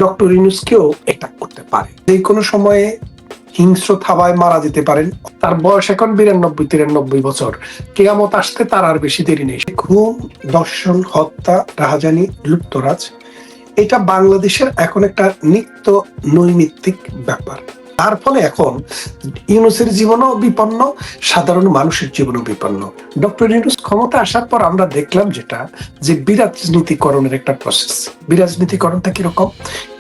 Doctor ইউনূসকেও এটা করতে পারে। যে কোনো সময়ে হিংস্র থাবায় মারা যেতে পারেন। তার বয়স এখন 92-93 বছর। কেয়ামত আসতে তার আর বেশি দেরি নেই। খুন, দর্শন, হত্যা, রাহাজানি, লুটতরাজ, এটা বাংলাদেশের এখন একটা নিত্য নৈমিত্তিক ব্যাপার। তার ফলে এখন ইউনূসের জীবনও বিপন্ন, সাধারণ মানুষের জীবনও বিপন্ন। ডক্টর ইউনূস ক্ষমতা আসার পর আমরা দেখলাম যেটা, যে বিরাজনীতিকরণের একটা প্রসেস। বিরাজনীতিকরণটা কিরকম?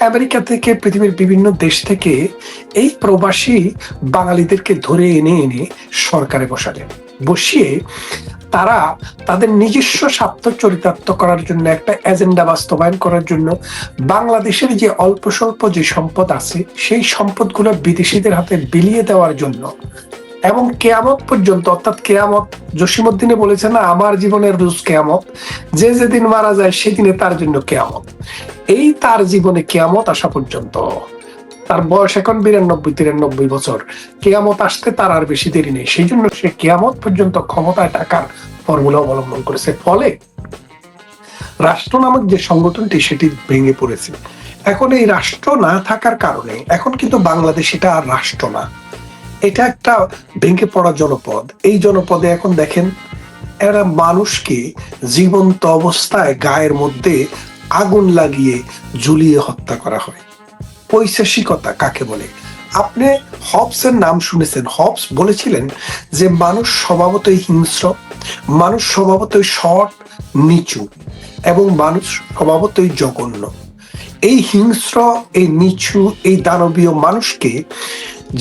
আমেরিকা থেকে, পৃথিবীর বিভিন্ন দেশ থেকে এই প্রবাসী বাঙালিদেরকে ধরে এনে এনে সরকারে বসালেন। বসিয়ে তারা তাদের নিজস্ব স্বার্থ চরিতার্থ করার জন্য, একটা এজেন্ডা বাস্তবায়ন করার জন্য বাংলাদেশের যে অল্প স্বল্প যে সম্পদ আছে সেই সম্পদগুলো বিদেশিদের হাতে বিলিয়ে দেওয়ার জন্য, এবং কেয়ামত পর্যন্ত, অর্থাৎ কেয়ামত, জসীমউদ্দিনে বলেছে না, আমার জীবনের রোজ কেয়ামত, যে যেদিন মারা যায় সেদিনে তার জন্য কেয়ামত। এই তার জীবনে কেয়ামত আসা পর্যন্ত, তার বয়স এখন 92-93 বছর, কেয়ামত আসতে তার আর বেশি দেরি নেই। সেই জন্য সে কেয়ামত পর্যন্ত ক্ষমতায় থাকার ফর্মুলা অবলম্বন করেছে। ফলে রাষ্ট্র নামক যে সংগঠনটি সেটি ভেঙে পড়েছে। এখন এই রাষ্ট্র না থাকার কারণে এখন কিন্তু বাংলাদেশ এটা আর রাষ্ট্র না, এটা একটা ভেঙে পড়া জনপদ। এই জনপদে এখন দেখেন, এরা মানুষকে জীবন্ত অবস্থায় গায়ের মধ্যে আগুন লাগিয়ে ঝুলিয়ে হত্যা করা হয়। পৈশাসিকতা কাকে বলে? আপনি হবসের নাম শুনেছেন। হবস বলেছিলেন যে মানুষ স্বভাবতই হিংস্র, মানুষ স্বভাবতই সৎ, নিচু, এবং মানুষ স্বভাবতই জঘন্য। এই হিংস্র, এই নিচু, এই দানবীয় মানুষকে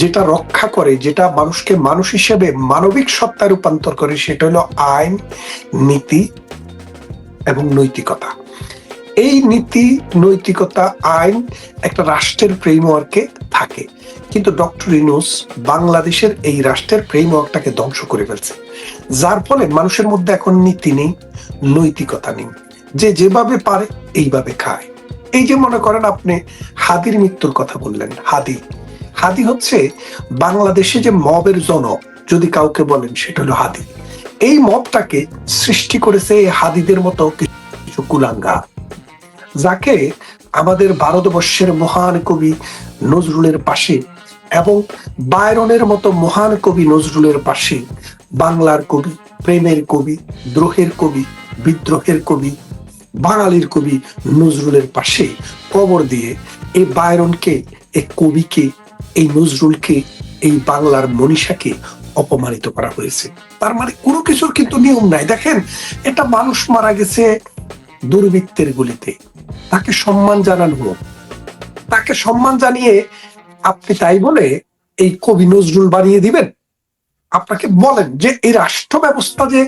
যেটা রক্ষা করে, যেটা মানুষকে মানুষ হিসেবে মানবিক সত্তায় রূপান্তর করে, সেটা হলো আইন, নীতি এবং নৈতিকতা। এই নীতি, নৈতিকতা, আইন একটা রাষ্ট্রের ফ্রেমওয়ার্কে থাকে। কিন্তু ডক্টর ইউনূস বাংলাদেশের এই রাষ্ট্রের ফ্রেমওয়ার্কটাকে ধ্বংস করে ফেলছে, যার ফলে মানুষের মধ্যে এখন নীতি নেই, নৈতিকতা নেই। যে যেভাবে পারে এইভাবে খায়। এই যে মনে করেন, আপনি হাদির মৃত্যুর কথা বললেন। হাদি হচ্ছে বাংলাদেশে যে মবের জনক, যদি কাউকে বলেন সেটা হলো হাদি। এই মবটাকে সৃষ্টি করেছে এই হাদিদের মতো কিছু কুলাঙ্গা, যাকে আমাদের ভারতবর্ষের মহান কবি নজরুলের পাশে এবং বায়রনের মতো মহান কবি নজরুলের পাশে বাংলার কবি, প্রেমের কবি, দ্রোহের কবি, বিদ্রোহের কবি, বাঙালির কবি নজরুলের পাশে কবর দিয়ে এই বায়রনকে, এই কবিকে, এই নজরুলকে, এই বাংলার মনীষাকে অপমানিত করা হয়েছে। তার মানে কোনো কিছুর কিন্তু নিয়ম নাই। দেখেন, এটা মানুষ মারা গেছে দুর্বৃত্তের গুলিতে, তাকে সম্মান জানানো হোক। তাকে সম্মান জানিয়ে আপনি তাই বলে এই কবি নজরুল বানিয়ে দিবেন? আপনাকে বলেন যে এই রাষ্ট্র ব্যবস্থা, যে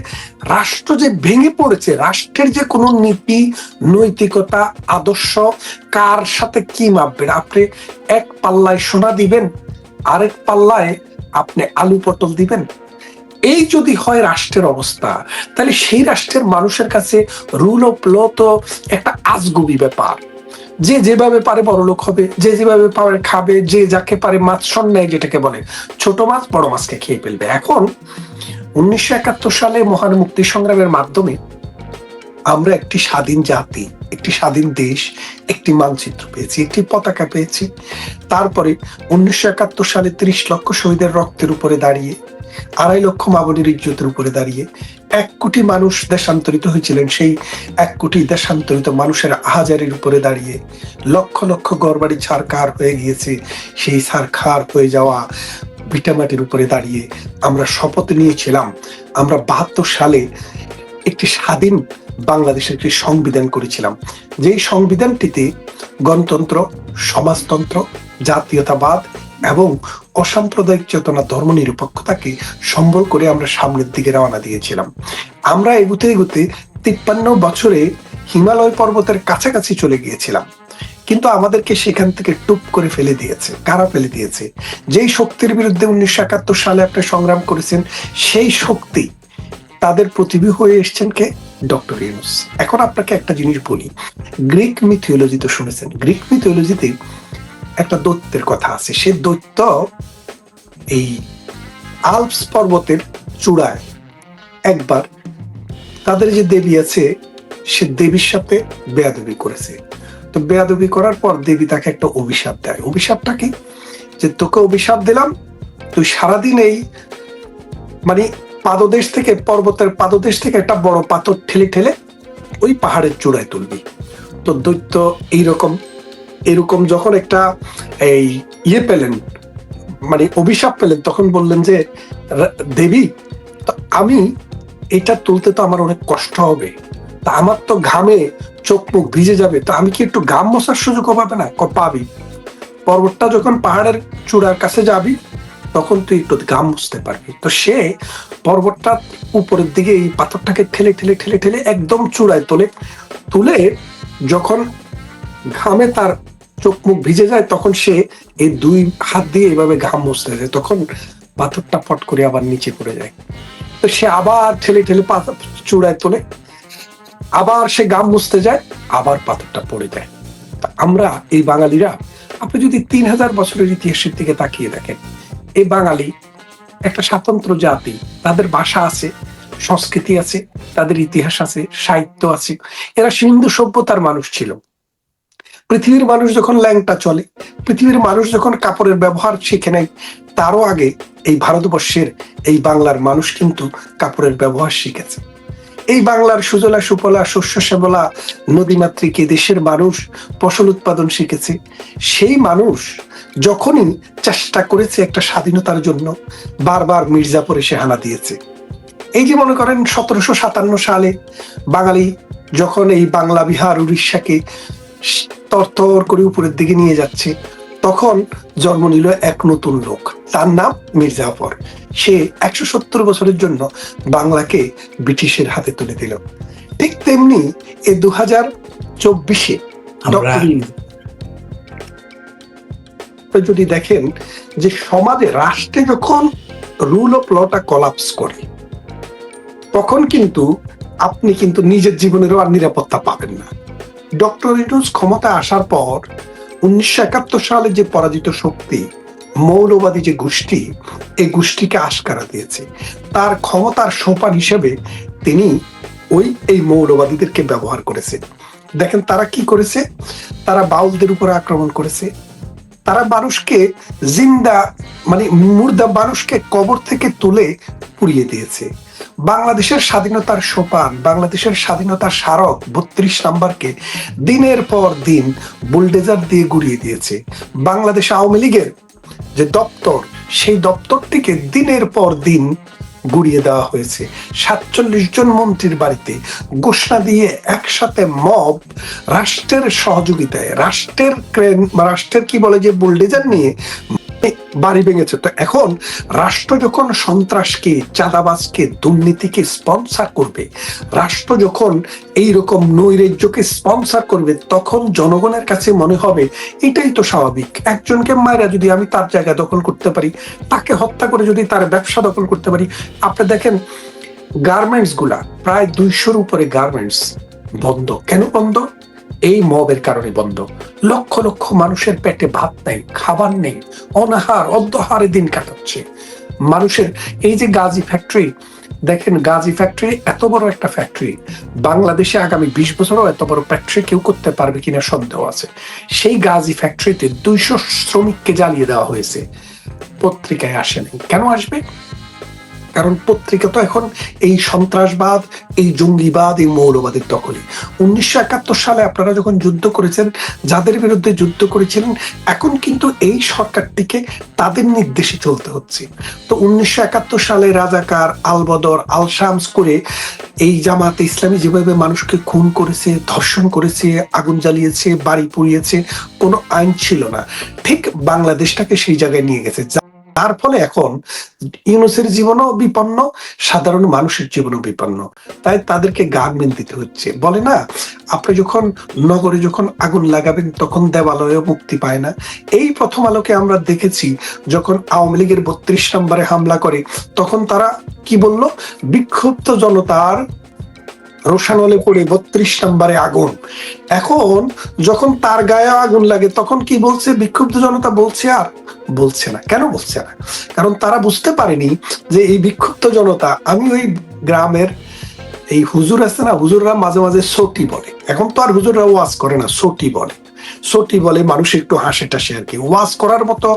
রাষ্ট্র যে ভেঙে পড়েছে, রাষ্ট্রের যে কোনো নীতি, নৈতিকতা, আদর্শ, কার সাথে কি মাপবেন? আপনি এক পাল্লায় সোনা দিবেন, আরেক পাল্লায় আপনি আলু পটল দিবেন? এই যদি হয় রাষ্ট্রের অবস্থা, তাহলে সেই রাষ্ট্রের মানুষের কাছে রুল অফ ল তো একটা আজগুবি ব্যাপার। যে যেভাবে পারে বড়লোক হবে, যে যেভাবে পারে খাবে, যে যাকে পারে মাছ নেয়, যেটাকে বলে ছোট মাছ বড় মাছকে খেয়ে ফেলবে। এখন 1971 সালে মহান মুক্তি সংগ্রামের মাধ্যমে আমরা একটি স্বাধীন জাতি, একটি স্বাধীন দেশ, একটি মানচিত্র পেয়েছি, একটি পতাকা পেয়েছি। তারপরে 1971 সালে 30 লক্ষ শহীদের রক্তের উপরে দাঁড়িয়ে, 2.5 লক্ষ মা-বোনের ইজ্জতের উপরে দাঁড়িয়ে 1 কোটি মানুষ দেশান্তরিত হয়েছিলেন। সেই 1 কোটি দেশান্তরিত মানুষের আহাজারির উপরে দাঁড়িয়ে লক্ষ লক্ষ ঘরবাড়ি ছারখার হয়ে গিয়েছে, সেই ছারখার হয়ে যাওয়া ভিটামাটির উপরে দাঁড়িয়ে আমরা শপথ নিয়েছিলাম, আমরা 72 সালে একটি স্বাধীন বাংলাদেশের একটি সংবিধান করেছিলাম, যেই সংবিধানটিতে গণতন্ত্র, সমাজতন্ত্র, জাতীয়তাবাদ এবং অসাম্প্রদায়িক চেতনা, ধর্মনিরপেক্ষতাকে সম্বল করে আমরা সামনের দিকে রওনা দিয়েছিলাম। আমরা এগুতে এগুতে 53 বছরে হিমালয় পর্বতের কাছাকাছি চলে গিয়েছিলাম, কিন্তু আমাদেরকে সেখান থেকে টুপ করে ফেলে দিয়েছে। কারা ফেলে দিয়েছে? যেই শক্তির বিরুদ্ধে 1971 সালে আপনি সংগ্রাম করেছেন, সেই শক্তি, তাদের প্রতিবি হয়ে এসছেন কে? ডক্টর ইউনূস। এখন আপনাকে একটা জিনিস বলি, গ্রিক মিথোলজি তো শুনেছেন। গ্রিক মিথোলজিতে একটা দৈত্যের কথা আছে। সে দৈত্য এই আল্পস পর্বতের চূড়ায় একবার তাদের যে দেবী আছে, সে দেবীর সাথে বেয়াদবি করেছে। তো তো বেয়াদবি করার পর দেবী তাকে একটা অভিশাপ দেয়। অভিশাপটা কি? যে তোকে অভিশাপ দিলাম, তুই সারাদিন এই মানে পাদদেশ থেকে, পর্বতের পাদদেশ থেকে একটা বড় পাথর ঠেলে ঠেলে ওই পাহাড়ের চূড়ায় তুলবি। তো দৈত্য এরকম যখন একটা এই পেলেন, মানে অভিশাপ পেলেন, তখন বললেন যে দেবী, আমি এটা তুলতে তো আমার অনেক কষ্ট হবে, তা আমার তো ঘামে চোখ মুখ ভিজে যাবে, তো আমি কি একটু ঘাম মোছার সুযোগ পাবে না? পাবি। পর্বতটা যখন পাহাড়ের চূড়ার কাছে যাবি তখন তুই একটু ঘাম মুছতে পারবি। তো সে পর্বতটা উপরের দিকে এই পাথরটাকে ঠেলে ঠেলে ঠেলে ঠেলে একদম চূড়ায় তুলে যখন ঘামে তার চোখ মুখ ভিজে যায়, তখন সে এই দুই হাত দিয়ে এইভাবে ঘাম মুছতে যায়, তখন পাথরটা ফট করে আবার নিচে পড়ে যায়। তো সে আবার ঠেলে ঠেলে পাথর চূড়ায় তোলে, আবার সে ঘাম মুছতে যায়, আবার পাথরটা পড়ে যায়। আমরা এই বাঙালিরা, আপনি যদি 3000 বছরের ইতিহাসের দিকে তাকিয়ে দেখেন, এই বাঙালি একটা স্বতন্ত্র জাতি। তাদের ভাষা আছে, সংস্কৃতি আছে, তাদের ইতিহাস আছে, সাহিত্য আছে। এরা সিন্ধু সভ্যতার মানুষ ছিল। পৃথিবীর মানুষ যখন ল্যাংটা চলে, পৃথিবীর মানুষ যখন কাপড়ের ব্যবহার শিখে নেয়, তারও আগে এই ভারতবর্ষের এই বাংলার মানুষ কিন্তু কাপড়ের ব্যবহার শিখেছে। এই বাংলার সুজলা সুফলা শস্য শ্যামলা নদীমাতৃক দেশের মানুষ ফসল উৎপাদন শিখেছে। সেই মানুষ যখনই চেষ্টা করেছে একটা স্বাধীনতার জন্য, বারবার মির্জাপুর এসে হানা দিয়েছে। এই যে মনে করেন 1757 সালে বাঙালি যখন এই বাংলা বিহার উড়িষ্যাকে তরতর করে উপরের দিকে নিয়ে যাচ্ছে, তখন জন্ম নিল এক নতুন লোক, তার নাম মির্জাফর। সে 170 বছরের জন্য বাংলাকে ব্রিটিশের হাতে তুলে দিল। ঠিক তেমনি এই 2024-এ যদি দেখেন যে সমাজে, রাষ্ট্রে যখন রুল অফ লটা কলাপস করে, তখন কিন্তু আপনি কিন্তু নিজের জীবনেরও আর নিরাপত্তা পাবেন না। ডক্টর ইউনূস ক্ষমতা আসার পর 1971 সালে যে পরাজিত শক্তি, মৌলবাদী যে গোষ্ঠী, এই গোষ্ঠীকে আশকারা দিয়েছে। তার ক্ষমতার সোপান হিসেবে তিনি এই মৌলবাদীদেরকে ব্যবহার করেছে। দেখেন তারা কি করেছে, তারা বাউলদের উপর আক্রমণ করেছে, তারা মানুষকে জিন্দা মানে মুর্দা মানুষকে কবর থেকে তুলে পুড়িয়ে দিয়েছে। বাংলাদেশের স্বাধীনতার সোপান, বাংলাদেশের স্বাধীনতার স্মারক 32 নম্বরকে দিনের পর দিন বুলডেজার দিয়ে গুড়িয়ে দিয়েছে। বাংলাদেশ আওয়ামী লীগের যে দপ্তর, সেই দপ্তরটিকে দিনের পর দিন গুড়িয়ে দেওয়া হয়েছে। 47 জন মন্ত্রীর বাড়িতে ঘোষণা দিয়ে একসাথে মব রাষ্ট্রের সহযোগিতায়, রাষ্ট্রের কি বলে যে বুলডেজার নিয়ে বাড়ি ভেঙেছে। তো এখন রাষ্ট্র যখন সন্ত্রাসকে, চাঁদাবাজকে, দুর্নীতিকে স্পন্সর করবে, রাষ্ট্র যখন এইরকম নৈরাজ্যকে স্পন্সর করবে, তখন জনগণের কাছে মনে হবে এটাই তো স্বাভাবিক। একজনকে মায়েরা যদি আমি তার জায়গা দখল করতে পারি, তাকে হত্যা করে যদি তার ব্যবসা দখল করতে পারি। আপনি দেখেন গার্মেন্টস গুলা, প্রায় 200-র উপরে গার্মেন্টস বন্ধ। কেন বন্ধ? এই মবের কারণে বন্ধ। লক্ষ লক্ষ মানুষের পেটে ভাত নেই, খাবার নেই, অনাহার অদ্যহারে দিন কাটাচ্ছে মানুষের। এই যে গাজী ফ্যাক্টরি, দেখেন গাজী ফ্যাক্টরি এত বড় একটা ফ্যাক্টরি, বাংলাদেশে আগামী 20 বছরও এত বড় ফ্যাক্টরি কেউ করতে পারবে কিনা সন্দেহ আছে। সেই গাজী ফ্যাক্টরিতে 200 শ্রমিককে জ্বালিয়ে দেওয়া হয়েছে, পত্রিকায় আসেনি। কেন আসবে? কারণ পত্রিকা তো এখন এই সন্ত্রাসবাদ, এই জঙ্গিবাদ, এই মৌলবাদের দখলে। 1971 সালে আপনারা যখন যুদ্ধ করেছেন, যাদের বিরুদ্ধে যুদ্ধ করেছিলেন, এখন কিন্তু এই সরকারটিকে তাদের নির্দেশে চলতে হচ্ছে। তো 1971 সালে রাজাকার, আলবদর, আল শামস করে এই জামাতে ইসলামী যেভাবে মানুষকে খুন করেছে, ধর্ষণ করেছে, আগুন জ্বালিয়েছে, বাড়ি পুড়িয়েছে, কোনো আইন ছিল না। ঠিক বাংলাদেশটাকে সেই জায়গায় নিয়ে গেছে। তার ফলে এখন ইউনূসের জীবনও বিপন্ন, সাধারণ মানুষের জীবনও বিপন্ন। তাই তাদেরকে গার্মেন্ট দিতে হচ্ছে। বলে না, আপনি যখন নগরে যখন আগুন লাগাবেন, তখন দেবালয়ে মুক্তি পায় না। এই প্রথম আলোকে আমরা দেখেছি, যখন আওয়ামী লীগের 32 নম্বরে হামলা করে, তখন তারা কি বলল? বিক্ষুব্ধ জনতার রোশানলে পড়ে 32 নম্বরে আগুন। এখন যখন তার গায়ে আগুন লাগে, তখন কি বলছে? বিক্ষুব্ধ জনতা বলছে আর বলছে না। কেন বলছে না? কারণ তারা বুঝতে পারেনি যে এই বিক্ষুব্ধ জনতা, আমি ওই গ্রামের এই হুজুর আছে না, হুজুররা মাঝে মাঝে সটি বলে। এখন তো আর হুজুররা ওয়াজ করে না, সটি বলে। সটি বলে মানুষ একটু হাসে টাসে আর কি। ওয়াজ করার মতো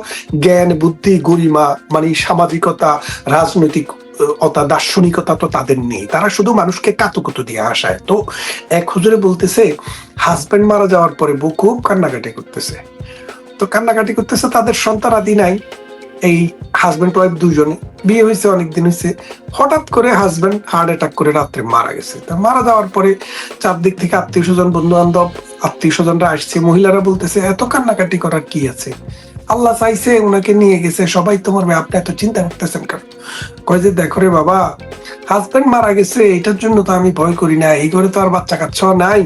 জ্ঞান, বুদ্ধি, গরিমা, মানে সামাজিকতা, রাজনৈতিক দার্শনিকতা তো তাদের নেই। তারা শুধু মানুষকে কাতুকুতু দিয়ে হাসায়। তো এক হুজুরে বলতেছে, হাজবেন্ড মারা যাওয়ার পরে বউ খুব কান্নাকাটি করতেছে। তো কান্নাকাটি করতেছে, তাদের সন্তান আদি নাই। এই হাজবেন্ড ওয়াইফ দুজনে, বিয়ে হয়েছে অনেকদিন হয়েছে। হঠাৎ করে হাজবেন্ড হার্ট অ্যাটাক করে রাত্রে মারা গেছে। তো মারা যাওয়ার পরে চারদিক থেকে আত্মীয় স্বজন, বন্ধু বান্ধব, আত্মীয় স্বজনরা আসছে। মহিলারা বলতেছে, এত কান্নাকাটি করার কি আছে, আল্লাহ চাইছে ওনাকে নিয়ে গেছে, সবাই তোমার আপনি এত চিন্তা করতেছেন কেন? কয় যে দেখো রে বাবা, হাজবেন্ড মারা গেছে, এটার জন্য তো আমি ভয় করি না। এই ঘরে তো আর বাচ্চা কাচ্চা নাই,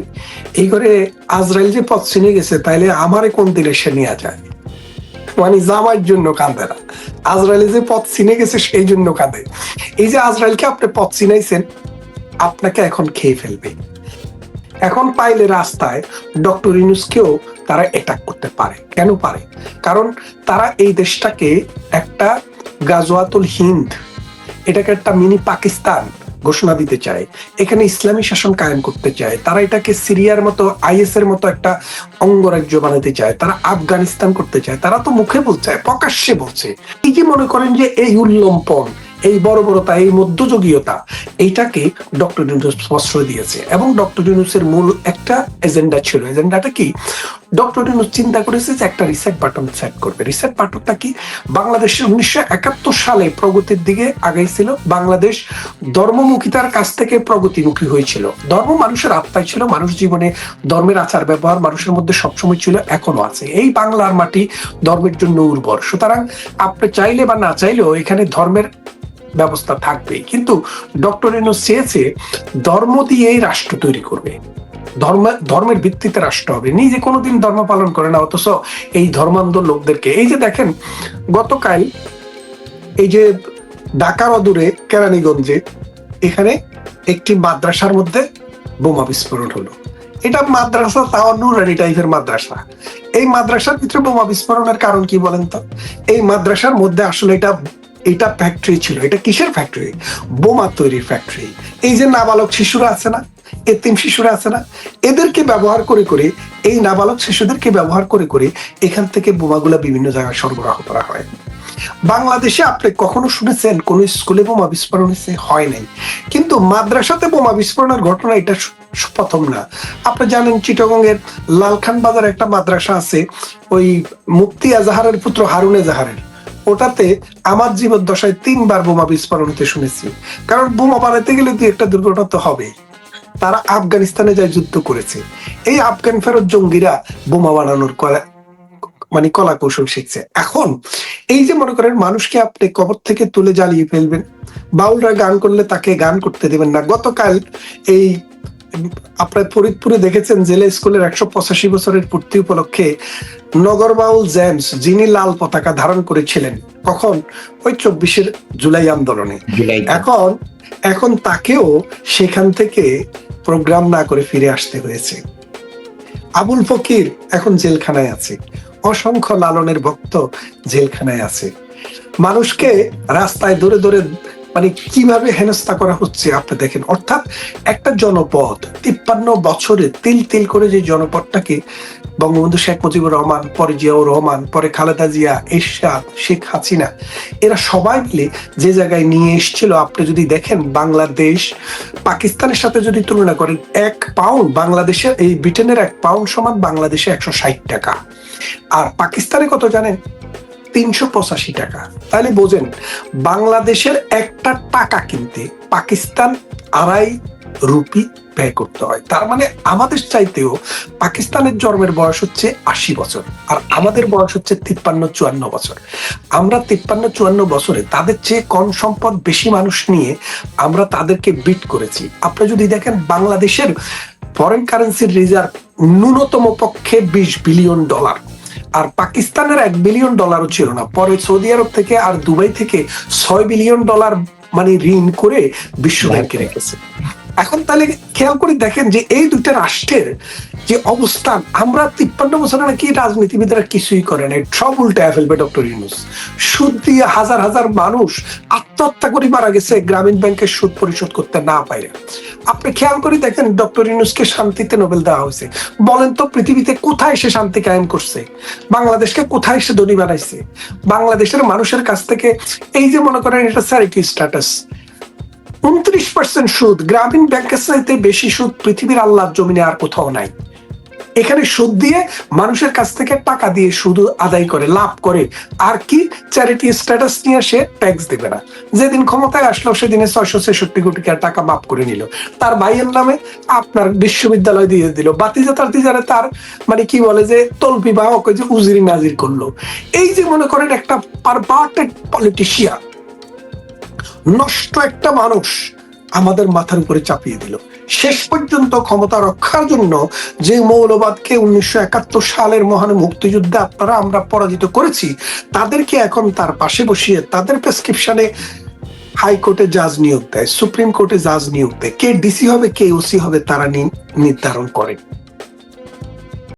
এই ঘরে আজরাইল যে পথ চিনে গেছে, তাইলে আমারে কোন দিনে সে নিয়ে যায়। মানে জামাইয়ের জন্য কাঁদে না, আজরাইলে যে পথ চিনে গেছে সেই জন্য কাঁদে। এই যে আজরাইলকে আপনি পথ চিনাইছেন, আপনাকে এখন খেয়ে ফেলবে। এখন পাইলে রাস্তায় ডক্টর ইউনূসকেও তারা অ্যাটাক করতে পারে। কেন পারে? কারণ তারা এই দেশটাকে একটা গাজওয়াতুল হিন্দ, এটাকে একটা মিনি পাকিস্তান ঘোষণা দিতে চায়। এখানে ইসলামী শাসন কায়েম করতে চায়। তারা এটাকে সিরিয়ার মতো, আইএস এর মতো একটা অঙ্গরাজ্য বানাতে চায়। তারা আফগানিস্তান করতে চায়। তারা তো মুখে বলছে, প্রকাশ্যে বলছে। এই যে মনে করেন যে এই উল্লম্পন, এই বর্বরতা, এই মধ্যযুগীয়তা, এইটাকে ডক্টর ইউনূস প্রশ্রয় দিয়েছে। এবং ডক্টর ইউনূসের মূল একটা এজেন্ডা ছিল। এজেন্ডাটা কি? ডক্টর ইউনূস চিন্তা করেছে যে একটা রিসেট বাটন সেট করবে। রিসেট বাটনটা কি? বাংলাদেশের 1971 সালে প্রগতির দিকে আগাইছিল। বাংলাদেশ ধর্মমুখিতার কাছ থেকে প্রগতিমুখী হয়েছিল। ধর্ম মানুষের আত্মায় ছিল, মানুষ জীবনে ধর্মের আচার ব্যবহার মানুষের মধ্যে সবসময় ছিল, এখনো আছে। এই বাংলার মাটি ধর্মের জন্য উর্বর। সুতরাং আপনি চাইলে বা না চাইলেও এখানে ধর্মের ব্যবস্থা থাকবে। কিন্তু ডক্টর ইউনূস চেয়েছে ধর্ম দিয়েই রাষ্ট্র তৈরি করবে, ধর্মের ভিত্তিতে রাষ্ট্র হবে। নিজে কোনোদিন ধর্ম পালন করে না, অথচ এই ধর্মান্ধ লোকদেরকে, এই যে দেখেন গতকাল এই যে ঢাকার অদূরে কেরানীগঞ্জে এখানে একটি মাদ্রাসার মধ্যে বোমা বিস্ফোরণ হলো। এটা মাদ্রাসা, তাও নুরানি টাইপের মাদ্রাসা। এই মাদ্রাসার ভিতরে বোমা বিস্ফোরণের কারণ কি বলেন তো? এই মাদ্রাসার মধ্যে আসলে এটা ফ্যাক্টরি ছিল। এটা কিসের ফ্যাক্টরি? বোমা তৈরির ফ্যাক্টরি। এই যে নাবালক শিশুরা আছে না, এতিম শিশুরা আছে না, এদেরকে ব্যবহার করে করে, এই নাবালক শিশুদেরকে ব্যবহার করে করে এখান থেকে বোমাগুলা বিভিন্ন জায়গায় সরবরাহ করা হয়। বাংলাদেশে আপনি কখনো শুনেছেন কোন স্কুলে বোমা বিস্ফোরণ হয়েছে? হয় নাই। কিন্তু মাদ্রাসাতে বোমা বিস্ফোরণের ঘটনা এটা প্রথম না। আপনি জানেন চিটাগংয়ের লালখান বাজার একটা মাদ্রাসা আছে, ওই মুফতি এজাহারের পুত্র হারুন এজাহারের। ওটাতে আমার জীবদ্দশায় 3বার বোমা বিস্ফোরণ হতে শুনেছি। কারণ বোমা বানাতে গেলে তো একটা দুর্ঘটনা তো হবে। তারা আফগানিস্তানে যায় যুদ্ধ করেছে। এই আফগান ফেরত জঙ্গিরা বোমা বানানোর মানে কলা কৌশল শিখছে। এখন এই যে মনে করেন মানুষকে আপনি কবর থেকে তুলে জ্বালিয়ে ফেলবেন, বাউলরা গান করলে তাকে গান করতে দেবেন না। গতকাল এই আপনার ফরিদপুরে দেখেছেন, জেলা স্কুলের 185 বছরের পূর্তি উপলক্ষে নগর বাউল জেমস, যিনি লাল পতাকা ধারণ করেছিলেন কখন? ওই 24 জুলাই আন্দোলনে। এখন তাকেও সেখান থেকে প্রোগ্রাম না করে ফিরে আসতে হয়েছে। আবুল ফকির এখন জেলখানায় আছে, অসংখ্য লালনের ভক্ত জেলখানায় আছে। মানুষকে রাস্তায় দৌড়ে দৌড়ে মানে কিভাবে হেনস্থা করা হচ্ছে আপনি দেখেন। অর্থাৎ একটা জনপদ 53 বছরে তিল তিল করে যে জনপদটাকে বঙ্গবন্ধু শেখ মুজিবুর রহমান, পরে জিয়াউর রহমান, পরে খালেদা জিয়া, এরশাদ, শেখ হাসিনা, এরা সবাই মিলে যে জায়গায় নিয়ে এসেছিল, আপনি যদি দেখেন বাংলাদেশ পাকিস্তানের সাথে যদি তুলনা করেন, 1 পাউন্ড বাংলাদেশের, এই ব্রিটেনের 1 পাউন্ড সমান বাংলাদেশে 160 টাকা। আর পাকিস্তানে কত জানেন? 385 টাকা। তাহলে বোঝেন বাংলাদেশের একটা টাকা কিনতে পাকিস্তান 2.5 রুপি ব্যয় করতে হয়। তার মানে আমাদের চাইতেও পাকিস্তানের জন্মের বয়স হচ্ছে 80 বছর, আর আমাদের বয়স হচ্ছে 53-54 বছর। আমরা 53-54 বছরে তাদের চেয়ে কম সম্পদ, বেশি মানুষ নিয়ে আমরা তাদেরকে বিট করেছি। আপনি যদি দেখেন বাংলাদেশের ফরেন কারেন্সির রিজার্ভ ন্যূনতম পক্ষে $20 বিলিয়ন, আর পাকিস্তানের $1 বিলিয়ন ছিল না। পরে সৌদি আরব থেকে আর দুবাই থেকে $6 বিলিয়ন মানে ঋণ করে বিশ্ব ব্যাংকে রেখেছে। এখন তাহলে খেয়াল করে দেখেন যে এই দুইটা রাষ্ট্রের যে অবস্থান, আমরা 53 বছরে নাকি রাজনীতিবিদরা কিছুই করে নাই, সব উল্টায় ফেলবে ডক্টর ইউনূস। সুদ দিয়ে হাজার হাজার মানুষ আত্মহত্যা করে মারা গেছে গ্রামীণ ব্যাংকের সুদ পরিশোধ করতে না পারে। আপনি খেয়াল করে দেখেন ডক্টর ইউনূসকে শান্তিতে নোবেল দেওয়া হয়েছে, বলেন তো পৃথিবীতে কোথায় সে শান্তি কায়েম করছে? বাংলাদেশকে কোথায় সে ধনী বানাইছে? বাংলাদেশের মানুষের কাছ থেকে এই যে মনে করেন এটা চ্যারিটি স্ট্যাটাস, 29% সুদ, গ্রামীণ ব্যাংকের চাইতে বেশি সুদ পৃথিবীর আল্লাহর জমিনে আর কোথাও নাই। এখানে সুদ দিয়ে মানুষের কাছ থেকে টাকা দিয়ে সুদ আদায় করে লাভ করে, আর কি চ্যারিটি স্ট্যাটাস নিয়ে সে ট্যাক্স দেবে না। যেদিন ক্ষমতায় আসলো সেদিনে 666 কোটি টাকা মাফ করে নিল, তার ভাইয়ের নামে আপনার বিশ্ববিদ্যালয় দিয়ে দিল, বাতিজাতার দিজারে তার মানে কি বলে যে তলপি বা যে উজিরি নাজির করলো। এই যে মনে করেন একটা পারভার্টেড পলিটিশিয়ান, নষ্ট একটা মানুষ আমাদের মাথার উপরে চাপিয়ে দিল। শেষ পর্যন্ত ক্ষমতা রক্ষার জন্য যে মৌলবাদকে 1971 সালের মহান মুক্তিযুদ্ধে আমরা পরাজিত করেছি, তাদেরকে এখন তার পাশে বসিয়ে তাদের প্রেসক্রিপশনে হাইকোর্টে জাজ নিয়োগ দেয়, সুপ্রিম কোর্টে জাজ নিয়োগ দেয়, কে ডিসি হবে কে ওসি হবে তারা নির্ধারণ করে।